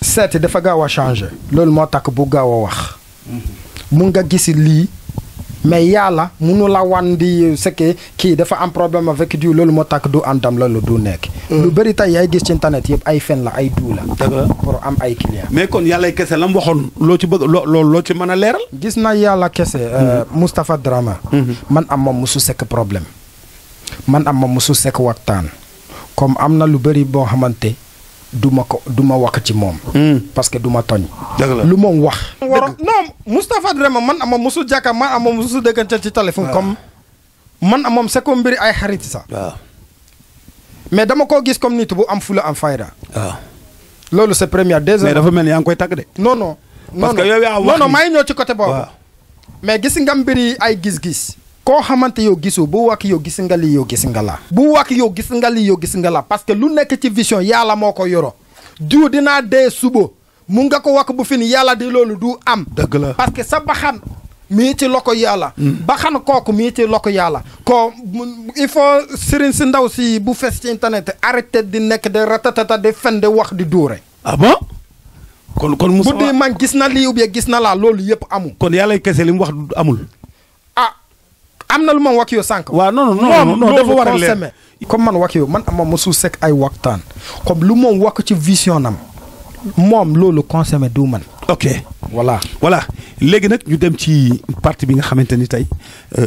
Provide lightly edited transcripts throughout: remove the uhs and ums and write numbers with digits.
seeti dafa gaaw a changé loolu moo tax bu gaaw a wax mun nga gis lii mais yàlla munu la wan di sekke kii dafa am problème avec diw loolu moo tax du àndam loolu du nekk lu bëri tey yaay gis ci internet yëpp ay fen la ay duu la pour am ay client mais kon yàlla kese la mu waxoon loo ci bëgg loo ci mën a leeral gis na yàlla kese Moustapha Dramé man am moom musu sekk problème man am moom musu sekk waxtaan comme am na lu bëri boo xamante du ma wax ci moom. parce que du ma tooñ. lu moom wax. non Moustapha Dramé man ama musu jàkka man ama musu déggante ci téléphone. comme man ama moom c'est comme mbiri ay xarit sax. waaw mais dama koo gis comme nit bu am fula am fayda. waaw loolu c'est première deuxième. mais dafa mel ni yaa ngi koy tàgg de. non. parce que yow yaa wax non maa ngi ñëw ci côté boobu. mais gis nga mbiri ay gis-gis. koo xamante yow gisoo bu wàkk yow gis nga lii yow gis nga la bu wàkk yow gis nga lii yow gis nga la parce que lu nekk ci vision yàlla moo ko yoro diw dinaa dee suba mu nga ko wàkk bu fi ni yàlla di loolu du am. dëgg la parce que sa baxan mii ci loko yàlla. baxan kooku mii ci loko yàlla. ko il faut sëriñ si ndaw si bu fees ci internet arrêté di nekk de ratatata de fen de wax di duure. ah bon. kon Moussa bu dee man gis na lii ou bien gis na laa loolu yëpp amul. kon yàlla kese li mu wax amul. am na lu ma wax yow sànq. waaw non dafa war a leer comme man wax yow man ama mosul sekk ay waxtaan comme lu moom wax ci vision am moom loolu consommé du man. ok voilà léegi nag ñu dem ci partie bi nga xamante ni tey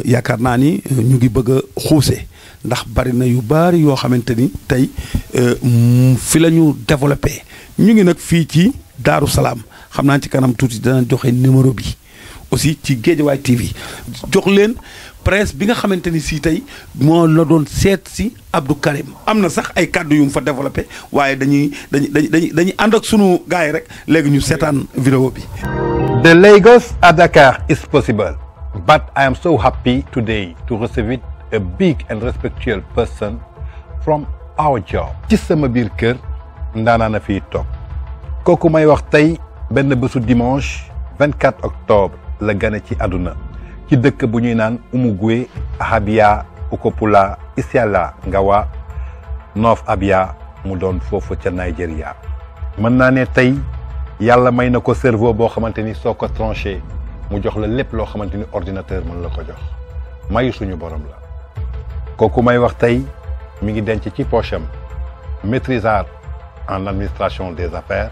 yaakaar naa ni ñu ngi bëgg a xuuse ndax bari na yu bari yoo xamante ni tey fi la ñu développé ñu ngi nag fii ci Daaru Salaam xam naa ci kanam tuuti dana joxe numéro bi aussi ci Guédiawaye TV jox leen presse bi nga xamante ni si tey moo la doon seet si Abdou Karim am na sax ay kàddu yu mu fa développé waaye dañuy ànd ak sunu gars yi rek léegi ñu seetaan vidéo bi. The Lagos at Dakar is possible, but I am so happy today to receive a big and respectual person from our job. ci sama biir kër ndaanaan a fiy toog kooku may wax tey benn bésu dimanche 24 octobre la gane ci àdduna ci dëkk bu ñuy naan Umugwe Abia Ukopula Isiala Ngawa North Abia mu doon foofu ca Nigeria. mën naa ne tey yàlla may na ko cerveau boo xamante ni soo ko tranché mu jox la lépp loo xamante ni ordinateur mën la ko jox mayu suñu borom la. kooku may wax tey mi ngi denc ci poche am maîtrisard en administration des affaires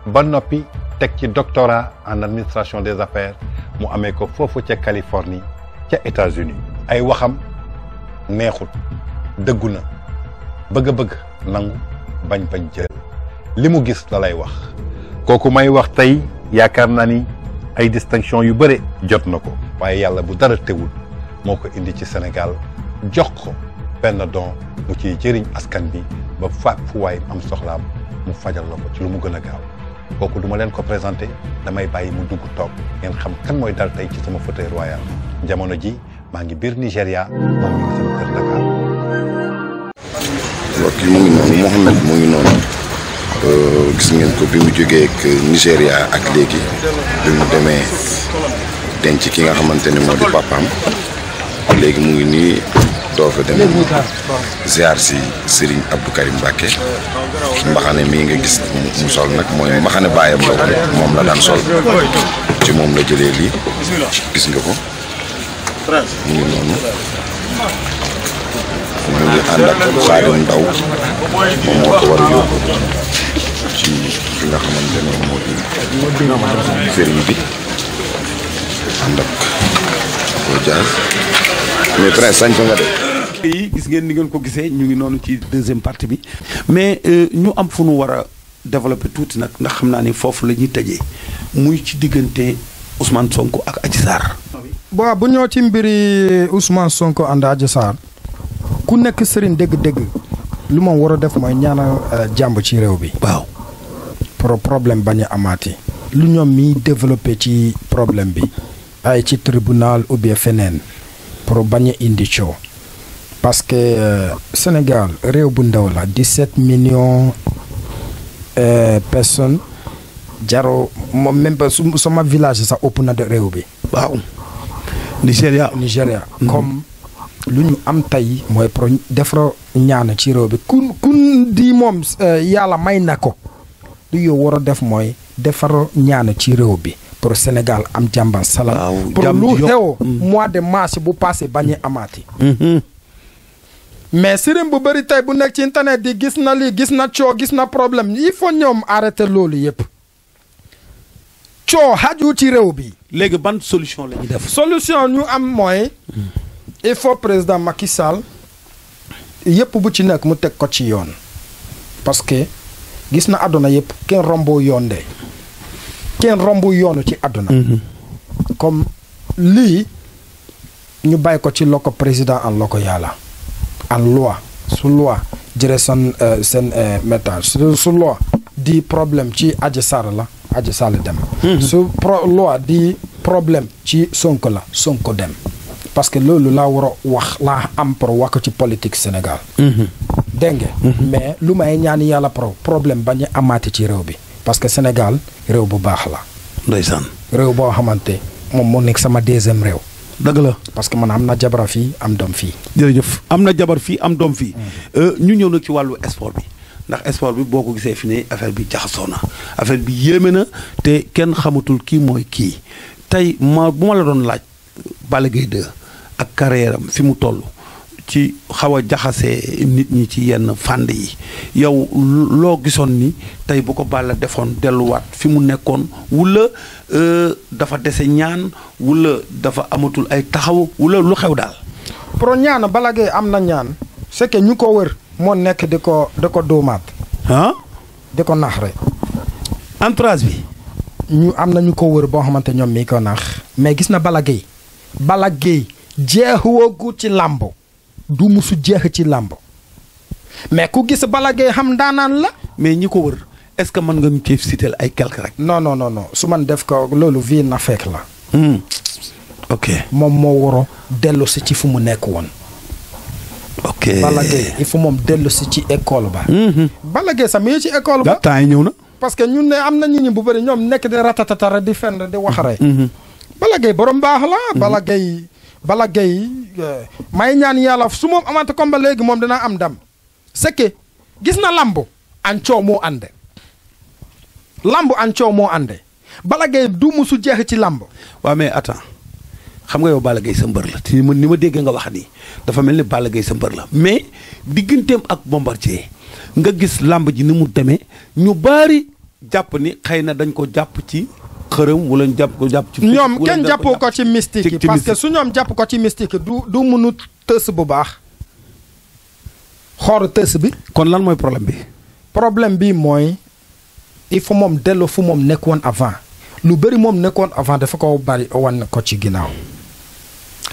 ba noppi teg ci doctorat en administration des affaires mu amee ko foofu ca Californie ca États-Unis ay waxam neexut dëggu na bëgg-bëgg nangu bañ jël li mu gis la lay wax. kooku may wax tey yaakaar naa ni ay distinction yu bëre jot na ko waaye yàlla bu dara teewul moo ko indi ci Sénégal jox ko benn don mu ciy jëriñ askan bi ba fu waay am soxlaam mu fajal la ko ci lu mu gën a gaaw. kooku duma leen ko présenté damay bàyyi mu dugg toog ngeen xam kan mooy dal tey ci sama fauteuil royal jamono ji maa ngi biir Nigéria moom mi ngi sama kër Dakar. mbokk yi mu ngi noonu Mouhamed mu ngi noonu gis ngeen ko bi mu jógee ak Nigéria ak léegi bi mu demee denc ki nga xamante ne moo di papaam léegi mu ngi nii doo fa dem ziar si Serigne Abdou Karim Mbacké mbaxane mii nga gis mu sol nag mooy mbaxane baayam la moom la daan sol ci moom la jëlee lii gis nga ko mu ngi noonu mu ngi ànd ak Xaadim Ndaw moom moo ko war a yóbbu ci fi nga xamante ne moo di Serigne bi ànd ak ko jaar mais Prince sañ fa nga def yi gis ngeen ni ngeen ko gisee ñu ngi noonu ci deuxième partie bi mais ñu am fu nu war a développer tuuti nag ndax xam naa ni foofu la ñuy tëjee muy ci diggante Ousmane Sonko ak Adji Sarr. waaw bu ñëw ci mbiri Ousmane Sonko ànd Adji Sarr ku nekk sëriñ dëgg-dëgg lu ma war a def mooy ñaanal jàmb ci réew bi. waaw pour problème bañ a amaati. lu ñoom miy développé ci problème bi ay ci tribunal ou bien feneen pour bañ a indi coow. parce que Sénégal réew bu ndaw la 17 millions personnes jaro moom même pas sama village sax ëpp na de réew bi. waaw Nigéria. comme lu ñu am tey mooy pro defar ñaan ci réew bi kun di moom yàlla may na ko lu yow war a def mooy defar ñaan ci réew bi pour Sénégal am jàmba salaam. pour lu xew mois de mars bu passé bañ a amaati. mais sëriñ bu bëri tey bu nekk ci internet di gis na lii gis na coow gis na problème il faut ñoom arrêter loolu yëpp coow xaju ci réew bi. léegi ban solution la ñuy def. solution ñu am mooy il faut président Macky Sall yëpp bu ci nekk mu teg ko ci yoon parce que gis na àdduna yëpp kenn rombu yoon de kenn rombu yoonu ci àdduna. comme lii ñu bàyyi ko ci loko président en loko yàlla. en loi su loi jëre seen métage su loi di problème ci Adji Sarr la Adji Sarr dem su loi di problème ci Sonko la Sonko dem parce que loolu laa war a wax laa am pour wax ci politique Sénégal dégg nga mais lu may ñaan yàlla problème bañ a amaati ci réew bi parce que Sénégal réew bu baax la ndeysaan réew boo xamante moom moo nekk sama deuxième réew dëgg la parce que man am na jabar fii am doom fii. jërëjëf am na jabar fii am doom fii. ñu ñëw nag ci wàllu sport bi ndax sport bi boo ko gisee fi ne affaire bi jaxasoo na affaire bi yéeme na te kenn xamatul kii mooy kii tey bu ma la doon laaj Balla Gaye 2 ak carrière am fi mu toll ci xaw a jaxasee nit ñi ci yenn fànn yi yow loo gisoon ni tey bu ko Balla defoon delluwaat fi mu nekkoon wala dafa dese ñaan wala dafa amatul ay taxaw wala lu xew daal. pro ñaan Balla Gaye am na ñaan c'est que ñu ko wër moo nekk di ko dóomaat. ah. di ko nax rek. entourage bi. ñu am na ñu ko wër boo xamante ñoom mii ko nax mais gis na Balla Gaye. Balla Gaye jeexuwagu ci làmb du musu jeex ci làmb mais ku gis Balla Gaye xam daanaan la. mais ñi ko wër est-ce que mën nga ñu cee citer ay quelque rek. non su man def ko loolu vie na fekk la. ok moom moo war a dellu si ci fu mu nekk woon. ok Balla Gaye il faut moom dellu si ci école ba. Balla Gaye sax mi ci école ba. temps yi ñëw na. parce que ñun ne am na nit ñi bu bëri ñoom nekk di ratatatara di fenn di waxaree. Balla Gaye borom baax la. Balla Gaye may ñaan yàlla su moom amante combat léegi moom dina am ndam c'est que gis na lamb an coow moo ànde lamb an coow moo ànde Balla Gaye du musu jeex ci lamb. waaw mais attends xam nga yow Balla Gaye sa mbër la te ni ma déggee nga wax nii dafa mel ni Balla Gaye sa mbër la mais digganteem ak Bombardier nga gis lamb ji ni mu demee ñu bari jàpp ni xëy na dañ ko jàpp ci xërëm wala ñu jàpp ci. ñoom kenn jàppoo ko ci mystique parce que su ñoom jàpp ko ci mystique du mënu tës bu baax xool tës bi. kon lan mooy problème bi. problème bi mooy il faut moom delloo fu moom nekkoon avant lu bëri moom nekkoon avant dafa ko bari wan ko ci ginnaaw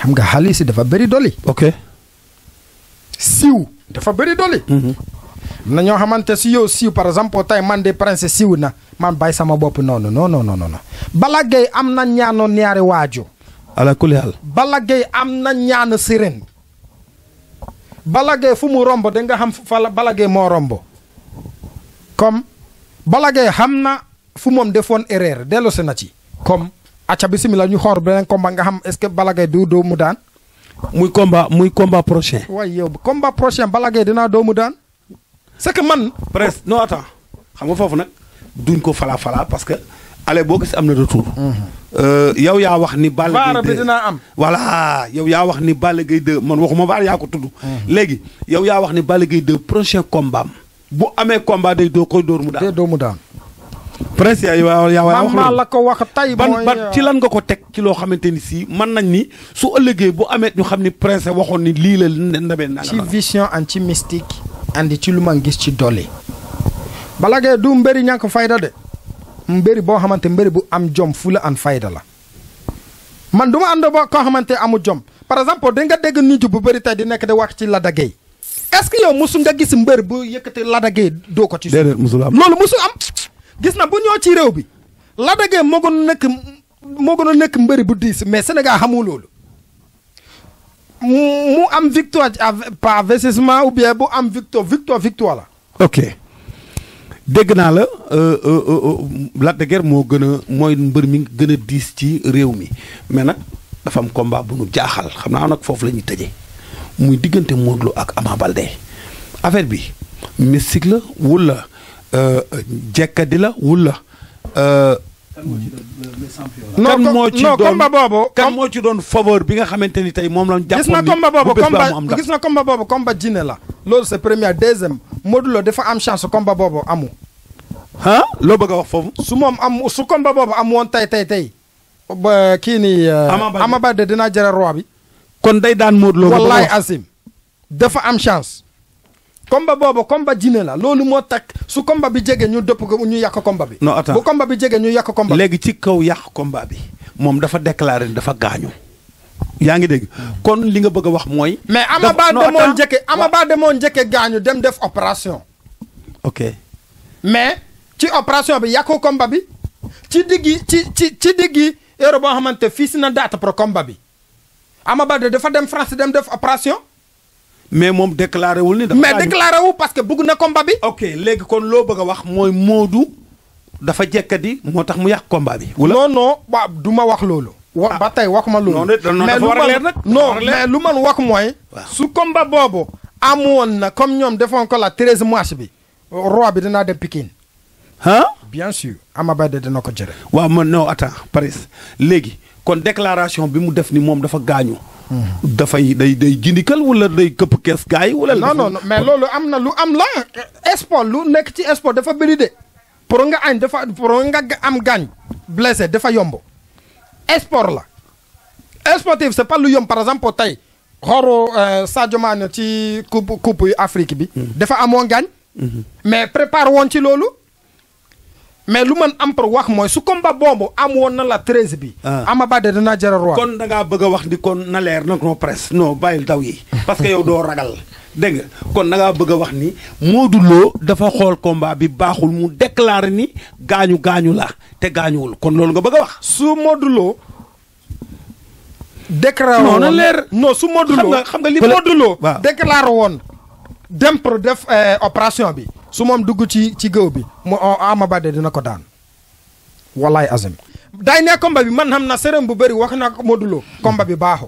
xam nga xaalis dafa bëri doli. ok. siiw dafa bëri doli. na ñoo xamante si yow siiw par exemple tey man de prince siiw na man bàyyi sama bopp non Balla Gaye am na ñaano ñaari waaju ala kulli haal Balla Gaye am na ñaan sirène Balla Gaye fu mu romb da nga xam fa Balla Gaye moo romb comme Balla Gaye xam na fu moom defoon erreur dellusi na ci comme acca bismillah ñu xool beneen combat nga xam est-ce que Balla Gaye doo mu daan muy combat prochain waaye yow combat prochain Balla Gaye dinaa doo mu daan c'est que man. presque non attends xam nga foofu nag duñ ko fala parce que ale boo gis am na retour. yow yaa wax ni. Balla Gaye 2 bi dinaa am. voilà yow yaa wax ni Balla Gaye 2 man waxuma baal yaa ko tudd. léegi yow yaa wax ni Balla Gaye 2 prochain combat am bu amee combat day koy dóor mu daan. day dóor mu daan. presque yaa wax man maa la ko wax tey mooy ban ci lan nga ko teg ci loo xamante ni si mën nañ ni su ëllëgee bu amee ñu xam ni presque waxoon ni lii la ndabee naa ci vision and ci mystique. andi ci lu ma gis ci dolli Balla Gaye du mbëri ñàkk fayda de mbëri boo xamante mbëri bu am jom fula an fayda la man du ma ànd ba koo xamante amu jom par exemple da nga dégg nit bu bëri tey di nekk di wax ci Lac de Guiers est-ce que yow musu nga gis mbër bu yëkkati Lac de Guiers doo ko ci suuf. déedéet musul am loolu musu am gis na bu ñëw ci réew bi Lac de Guiers moo gën a nekk mbëri bu diis mais Sénégal xamu loolu. mu am victoire par investissement ou bien bu am victoire la. ok dégg naa la Lac de Guiers moo gën a mooy mbër mi gën a diis ci réew mi mais nag dafa am combat bu nu jaaxal xam naa nag foofu la ñuy tëjee muy diggante Modou Lo ak Ama Baldé affaire bi mystique la wala jekkadi la wala. kan moo ci doon combat boobu. kan moo ci doon faveur bi nga xamante ni tey moom la ñu jàppoon ni gis na combat boobu combat jinne la. loolu c'est première deuxième Modou Lo dafa am chance combat boobu amu. ah loo bëgg a wax foofu. su combat boobu am woon tey. ba kii nii. Ama Baldé dinaa jëre roi bi. kon day daan Modou Lo. wallaay Asim dafa am chance. combat boobu combat jinne la loolu moo tax su combat bi jege ñu dëpp ko ñu yàq combat bi. non attends bu combat bi jege ñu yàq combat bi. léegi ci kaw yàq combat bi moom dafa déclaré dafa gaañu. yaa ngi dégg kon li nga bëgg a wax mooy. mais Ama Baldé moo njëkke gaañu dem def opération. ok mais ci opération bi yàqu combat bi ci diggi heure boo xamante fii si na date pour combat bi Ama Baldé dafa dem France dem def opération. mais moom déclaré wul ni. mais déclaré wu parce que bëgg na combat bi. ok léegi kon loo bëgg a wax mooy Modou dafa jekkadi moo tax mu yàq combat bi. wala non waaw du ma wax loolu. ba tey waxuma loolu. mais lu man wax mooy. su combat boobu amoon na comme ñoom defoon ko la 13 mars bi. roi bi dinaa dem Pikine. ah. bien sûr Ama Baldé dina ko jëre. waaw man non attends Paris léegi kon déclaration bi mu def ni moom dafa gaañu. dafay day gindikal wala day këpp kees gaay wala. non mais loolu am na lu am la. sport lu nekk ci sport dafa bëri de. pour nga am gaañ. blessé dafa yomb. sport la. sportif c'est pas lu yomb par exemple tey xooru Sadio Mané ci coupe Afrique bi. dafa amoon gaañ. mais prépare woon ci loolu. mais lu man am pour wax mooy su combat boobu am woon na la 13 bi. Ama Baldé dinaa jëre roi. kon da ngaa bëgg a wax ni kon na leer nag non presse non bàyyil daw yi. parce que yow doo ragal. dégg nga kon da ngaa bëgg a wax ni Modou Lo dafa xool combat bi baaxul mu déclaré ni gaañu la te gaañuwul kon loolu nga bëgg a wax. su Modou Lo. déclaré woon non na leer. non su Modou Lo xam nga li Modou Lo. waaw déclaré woon dem pour def opération bi. su moom dugg ci géew bi mu Ama Baldé dina ko daan wallaay azim day ne combat bi man xam na sërëm bu bëri wax na ko Modou Lo combat bi baaxu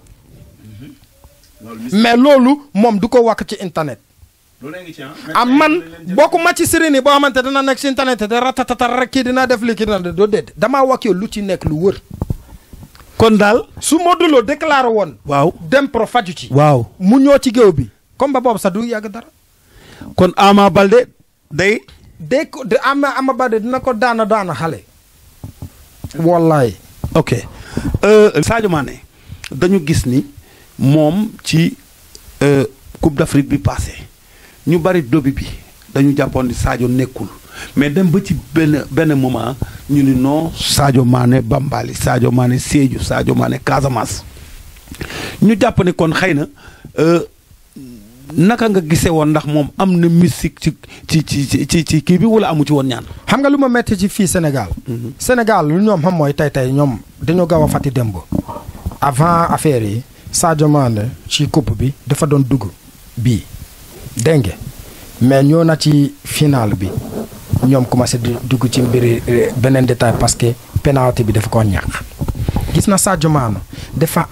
mais loolu moom du ko wax ci internet am man bokkuma ci sëriñ yi boo xamante dina nekk ci internet da ratatata rek kii dina def lii kii dina doo déet damaa wax yow lu ci nekk lu wër kon daal su Modou Lo déclaré woon waaw dem pro faju ci waaw mu ñëw ci géew bi combat boobu sax du yàgg dara kon Ama Baldé de Ama Baldé dina ko daana xale. wallaay. ok Sadio Mané dañu gis ni moom ci Coupe d'Afrique bi passé ñu bari dobi bi dañu jàppoon ni Sadio nekkul mais dem ba ci benn moment ñu ni non Sadio Mané Bambali Sadio Mané Sédhiou Sadio Mané Casamance ñu jàpp ne kon xëy na. naka nga gisee woon ndax moom am na mystique ci kii bi wala amu ci woon ñaan. xam nga lu ma metti ci fii Sénégal. Sénégal lu ñoom xam mooy tey ñoom dañoo gaaw a fàtti démb. avant affaire yi Sadio Mané ci coupe bi dafa doon dugg bii dégg nga mais ñoo na ci final bi ñoom commencé di dugg ci mbiri beneen détail parce que penalty bi dafa ko ñàkk. gis na Sadio Mané dafa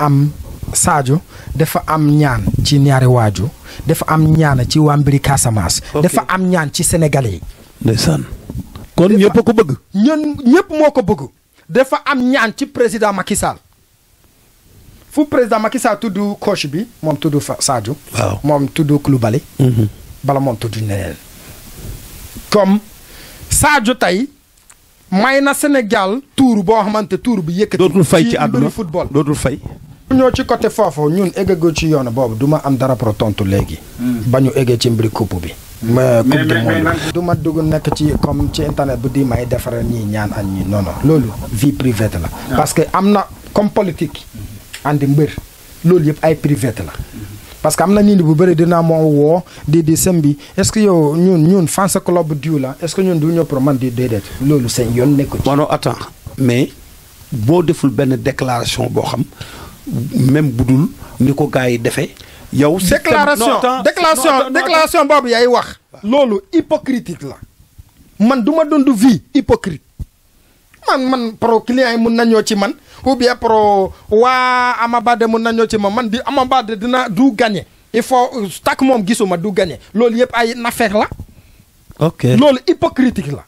am ñaan ci ñaari waaju dafa am ñaan ci waa mbiri Casamance. dafa am ñaan ci Sénégalais yi. ndeysaan kon ñëpp a ko bëgg. ñëpp moo ko bëgg. dafa am ñaan ci président Macky Sall fu président Macky Sall tudd coach bi moom tudd Sadio. waaw moom tudd Koulibaly. bala moom tudd neneen. comme Sadio tey may na Sénégal tuur boo xamante tuur bi yëkkati. dootul fay ci àdduna football dootul fay. ñoo ci côté foofu ñun eggagul ci yoon boobu du ma am dara pour tontu léegi. ba ñu eggee ci mbiri coupe bi. mais coupe du monde du ma dugg nekk ci comme ci internet bu di may defara ñii ñaan ak ñii non loolu vie privée la. parce que am na comme politique. andi mbër loolu yëpp ay privée la. parce que am na nit bu bëri dinaa moo woo di sëm bi est-ce que yow ñun fans club diw la est-ce que ñun du ñëw pour man di déedéet loolu seen yoon nekku ci. non attends mais boo deful benn déclaration boo xam. même budul ni ko gars yi defee. yow déclaration boobu yaay wax. loolu hypocritique la. man du ma dund vie hypocrite man pro client yi mun nañoo ci man ou bien pro waa Ama Baldé mun nañoo ci man di Ama Baldé du gagné il faut takk moom gisuma du gagné loolu yëpp ay affaire la. ok loolu hypocritique la.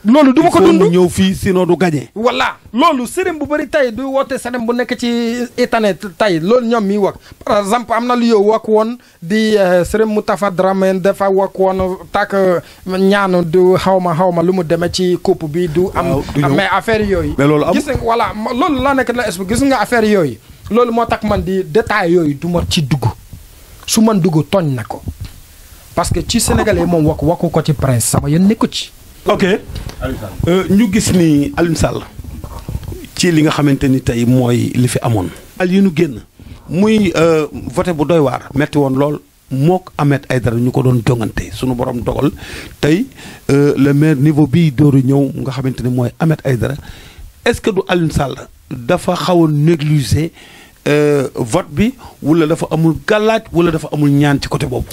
loolu du ma ko dund mu ñëw fii sinon du gagné. voilà loolu sëriñ bu bëri tey du woote sëriñ bu nekk ci internet tey loolu ñoom miy wax par exemple am na lu yow wax woon di sëriñ Moustapha Dramé dafa wax woon takk ñaanu du xawma lu mu demee ci coupe bi du am mais affaire yooyu mais loolu am gis nga voilà loolu la nekk la expliqué gis nga affaire yooyu loolu moo tax man di détail yooyu du ma ci dugg su man dugg tooñ na ko parce que ci sénégalais moom waxu ko ci prince sama yéen nekku ci. ok ñu gis ni Alioune Sall ci li nga xamante ni tey mooy li fi amoon. al yi ñu génn muy voté bu doy waar metti woon lool mook Ahmed Aïdara ñu ko doon jongante sunu borom dogal tey le maire niveau bii dooru ñëw nga xamante ni mooy Ahmed Aïdara est-ce que du Alioune Sall dafa xaw a négliger vote bi wala dafa amul gàllaaj wala dafa amul ñaan ci côté boobu.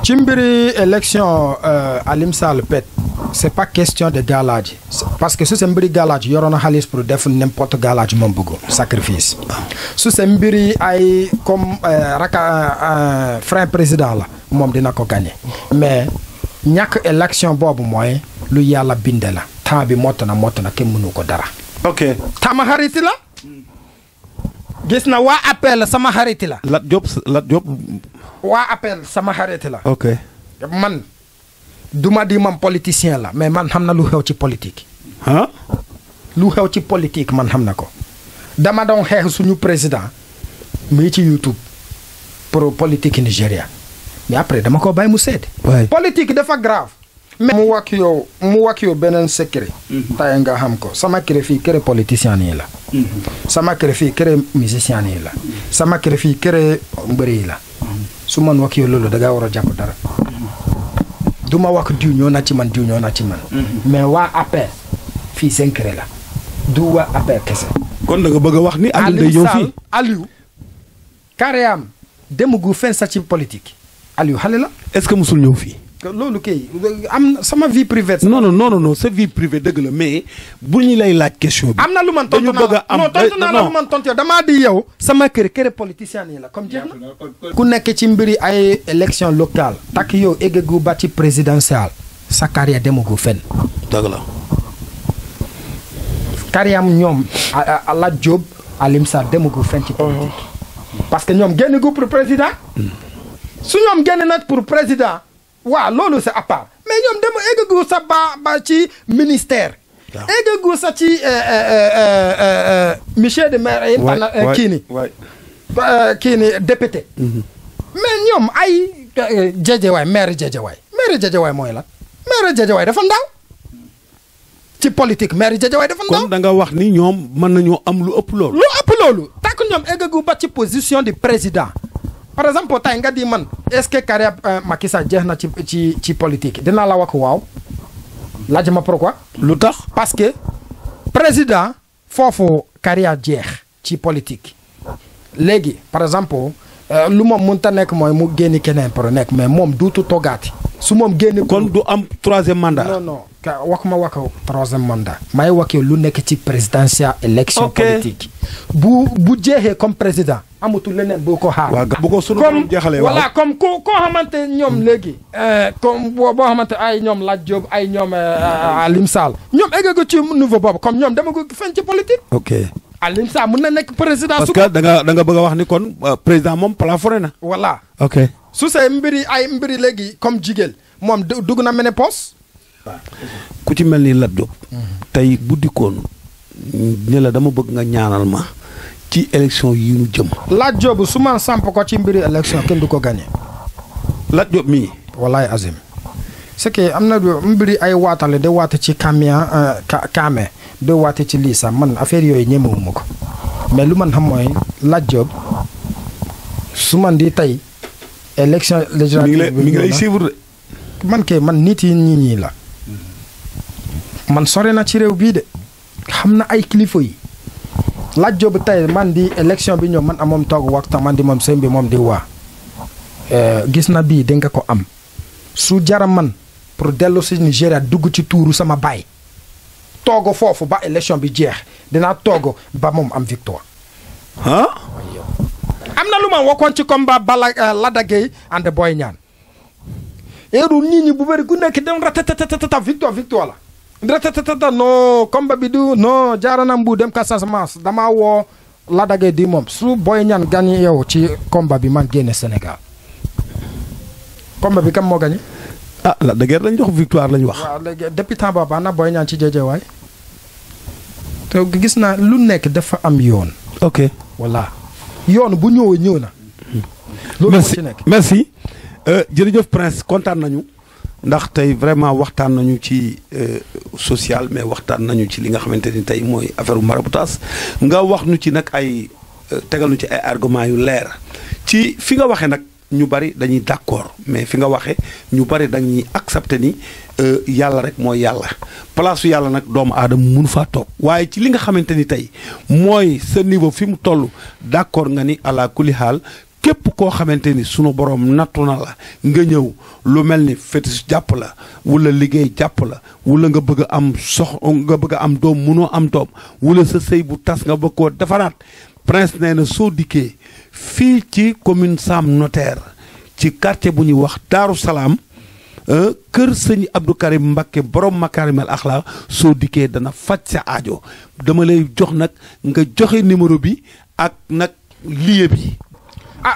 ci mbiri élection Alioune Sall pet c'est pas question de galaaj parce que su c'est mbiri galaaj yoroon na xaalis pour def n'importe galaaj moom bëgg sacrifice su c'est mbiri ay comme raka frère président la moom dina ko gagner mais ñàkk élection boobu mooy lu yàlla binde la temps bi mott na kenn mënu ko dara. ok tama xariti la gis na waa appel sama xariti la. Lat Diop. waa appel sama xariti la. ok man duma di man politicien la mais man xam na lu xew ci politique. ah. lu xew ci politique man xam na ko. dama doon xeex suñu président muy ci YouTube pour politique Nigéria mais après dama ko bàyyi mu seede. politique dafa grave. mais mu wax yow beneen secret. tay nga xam ko sama kër fii kër politicien yi la. sama kër fii kër musicien yi la. sama kër fii kër mbër yi la. su man wax yow loolu da ngaa war a jàpp dara. du ma wax diw ñoo na ci man. mais waa APR fii seen kër la. du waa APR kese. kon da nga bëgg a wax ni. Aliou day ñëw fii Aliou carrément demagu fen sa ci politique. Aliou xale la. est-ce que musul ñëw fii. loolu kay am sama vie privée. non sa vie privée dëgg la mais bu ñu lay laaj question bi. am na lu man tontu naa la lu man tontu damaa di yow. sama kër politicien yi la comme jeex na. ku nekk ci mbiri ay élection locale. takk yow eggagu ba ci présidentielle. sa carrière demagu fenn. dëgg la. carrière am ñoom Lat Diop Alioune Sall demagu fenn ci politique. parce que ñoom génn gu pour président. su ñoom génn nag pour président. waaw loolu c'est à part mais ñoom dama eggagu sa ba ci ministère. eggagu sa ci monsieur de maire. kii ni député. mais ñoom ay Jejewaay maire Jejewaay mooy lan maire Jejewaay dafa ndaw ci politique maire Jejewaay dafa ndaw. kon da nga wax ni ñoom mën nañoo am lu ëpp loolu. takk ñoom eggagu ba ci position du président. par exemple tey nga di man est-ce que carrière Macky Sall jeex na ci politique dinaa la wax waaw laaj ma pourquoi. lu tax parce que président foofu carrière jeex ci politique léegi par exemple lu moom mënta nekk mooy mu génni keneen pour nekk mais moom duutu toggaati su moom génni. kon du am troisième mandat. non waxuma troisième mandat. may wax lu nekk ci présidentielle élection politique. bu jeexee comme président. amatul leneen boo ko xaar. bu ko sunu borom jeexalee waaw voilà comme koo xamante ñoom léegi. comme boo xamante ay ñoom Lat Diop ay ñoom Alioune Sall ñoom eggagu ci niveau boobu comme ñoom dama ko fen ci politique. ok Alioune Sall mën na nekk président. parce que da nga bëgg a wax ni kon président moom plafonné na. voilà ok su see mbiri léegi comme jigéen moom dugg na ménopause. ku ci mel ni Lat Diop. tey bu dikkoon ne la dama bëgg nga ñaanal ma. ci élection yi ñu jëm. Lat Diop su ma samp ko ci mbiri élection kenn du ko gagné. Lat Diop mii. wallaay azim. c'est que am na mbiri ay waatale de waate ci kaame de waate ci lii sax man affaire yooyu ñemewuma ko mais lu man xam mooy Lat Diop su man di tey élection législative mi ngi lay suivre de. man nit yi ñii la. man sore na ci réew bii de xam na ay kilifa yi. Lat Diop tey man di élection bi ñëw man amoon toog waxtaan man di moom sëñ bi moom di waa gis na bii da nga ko am su jara man pour dellu si Nigéria dugg ci tuuru sama baay toogo foofu ba élection bi jeex dinaa toogo ba moom am victoire. ah. am na lu ma waxoon ci combat Lac de Guiers and Boy Niang. heure nit ñi bu bëri ku nekk dem ratatata victoire la. ratatata non combat bi du non jaarana mbu dem Casamance damaa woo Lac de Guiers di moom su Boy Niang gagné yow ci combat bi man génne Sénégal. combat bi kam moo gagné. ah Lac de Guiers lañ jox victoire lañ wax. waaw léegi depuis temps boobu na Boy Niang ci jeejewaay. te gis naa lu nekk dafa am yoon. ok voilà yoon bu ñëwee ñëw na. loolu moo ci nekk merci jërëjëf Prince kontaan nañu ndax tey vraiment waxtaan nañu ci social mais waxtaan nañu ci li nga xamante ni tey mooy affaire maraboutage nga wax nu ci nag ay tegal nu ci ay argument yu leer ci fi nga waxee nag ñu bari dañuy d'accord mais fi nga waxee ñu bari dañuy accepter ni yàlla rek mooy yàlla place su yàlla nag doomu aadama mënu faa toog waaye ci li nga xamante ni tey mooy sa niveau fi mu toll d'accord nga ni ala kulli xaal képp koo xamante ni sunu borom nattu na la nga ñëw lu mel ni fétis jàpp la wala liggéey jàpp la wala nga bëgg a am nga bëgg a am doom mënoo am doom wala sa sëy bu tas nga bëgg koo defaraat Prince nee na soo dikkee fii ci commune Sam Notaire ci quartier bu ñuy wax Daaru Salaam kër sëñ Abdou Karim Mbacké borom Makarimal Akhlaq soo dikkee dana faj sa aajo dama lay jox nag nga joxe numéro bi ak nag lieu bi.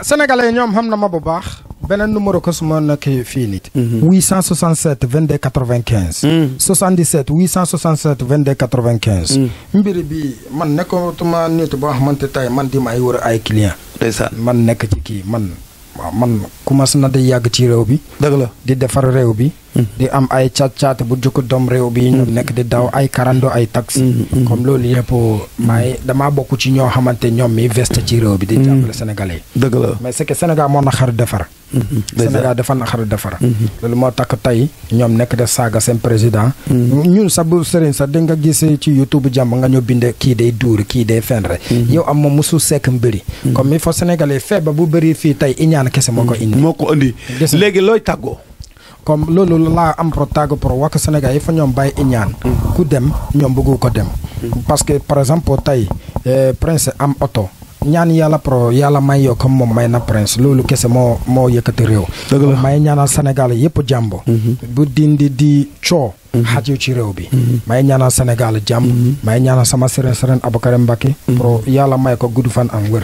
sénégalais ñoom xam na ma bu baax beneen numéro ko su ma nekk fii nit 867 22 95 77 867 22 95 mbiri bi man nekkatuma nit boo xamante tey man di ma ay wër ay client ndeysaan man nekk ci kii man waaw man commencé na di yàgg ci réew bi dëgg la di defar réew bi di am ay caat bu jukk doom réew bi ñoom nekk di daw ay karando ay taxi comme loolu yëpp maay damaa bokk ci ñoo xamante ñoom mi veste ci réew bi di jàppale sénégalais yi dëgg la mais c'est que Sénégal moo na xaru defar Sénégal dafa na xaru defar loolu moo takk tey ñoom nekk de saaga seen président ñun sa bu sëriñ sa di nga gis ci YouTube jàmm nga ñoo binde kii day duur kii day fenre yow am moom musu sekk mbëri comme il faut sénégalais feebar bu bëri fii tey iñaan kese moo ko indi léegi looy tàggoo comme loolu laa am pro tàgg pro wax Sénégal yi fa ñoom bàyyi iñaan ku dem ñoom bëggu ko dem parce que par exemple tey Prince am oto ñaan yàlla pro yàlla may yoo comme moom may na Prince loolu kese moo yëkkati réew may ñaanal Sénégal yëpp jàmbo bu dindi di coo xaju ci réew bi may ñaanal Sénégal jàmm may ñaanal sama sëriñ Aboubacar Mbacké pro yàlla may ko gudd fan am wër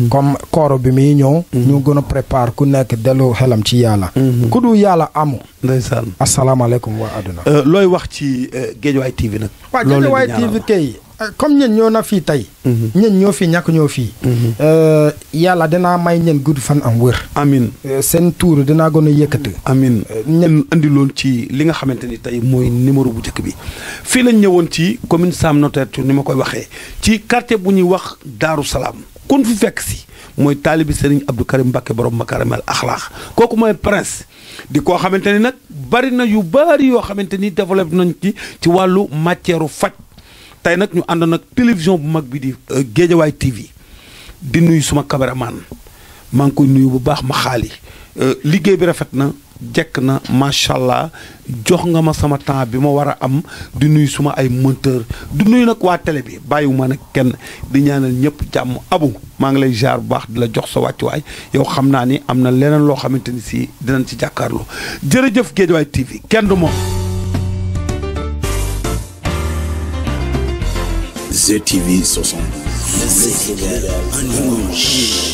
comme kooro bi muy ñëw ñu gën a prépare ku nekk dellu xelam ci yàlla ku du yàlla amu ndeysaan asalaamaaleykum waa àdduna looy wax ci Guédiawaye TV nag waaw Guédiawaye TV kay comme ñen ñoo na fii tey ñen ñoo fii ñàkk ñoo fii yàlla dinaa may ñen gudd fan am wër amin seen tuur dinaa gën a yëkkati amin ñen andi loon ci li nga xamante ni tey mooy numéro bu njëkk bi fii lañ ñëwoon ci commune Sam Notaire ci ni ma koy waxee ci quartier bu ñuy wax Daaru Salaam kun fi fekk si mooy taalibi Serigne Abdou Karim Mbacké borom Makarimal Akhlaq kooku mooy Prince di koo xamante ni nag bari na yu bari yoo xamante ni développé nañ ci wàllu matière faj tey nag ñu ànd nag télévision bu mag bi di Guédiawaye TV di nuyu suma caméraman maa ngi koy nuyu bu baax ma xaali liggéey bi rafet na jekk na macha allah jox nga ma sama temps bi ma war a am di nuyu suma ay monteur di nuyu nag waa télé bi bàyyiwuma nag kenn di ñaanal ñëpp jàmm abu maa ngi lay jaar bu baax di la jox sa wàccuwaay yow xam naa ni am na leneen loo xamante ni si dinañ ci jàkkaarloo jërëjëf Guédiawaye TV kenn du moom. ZTV 60. Le Sénégal en image.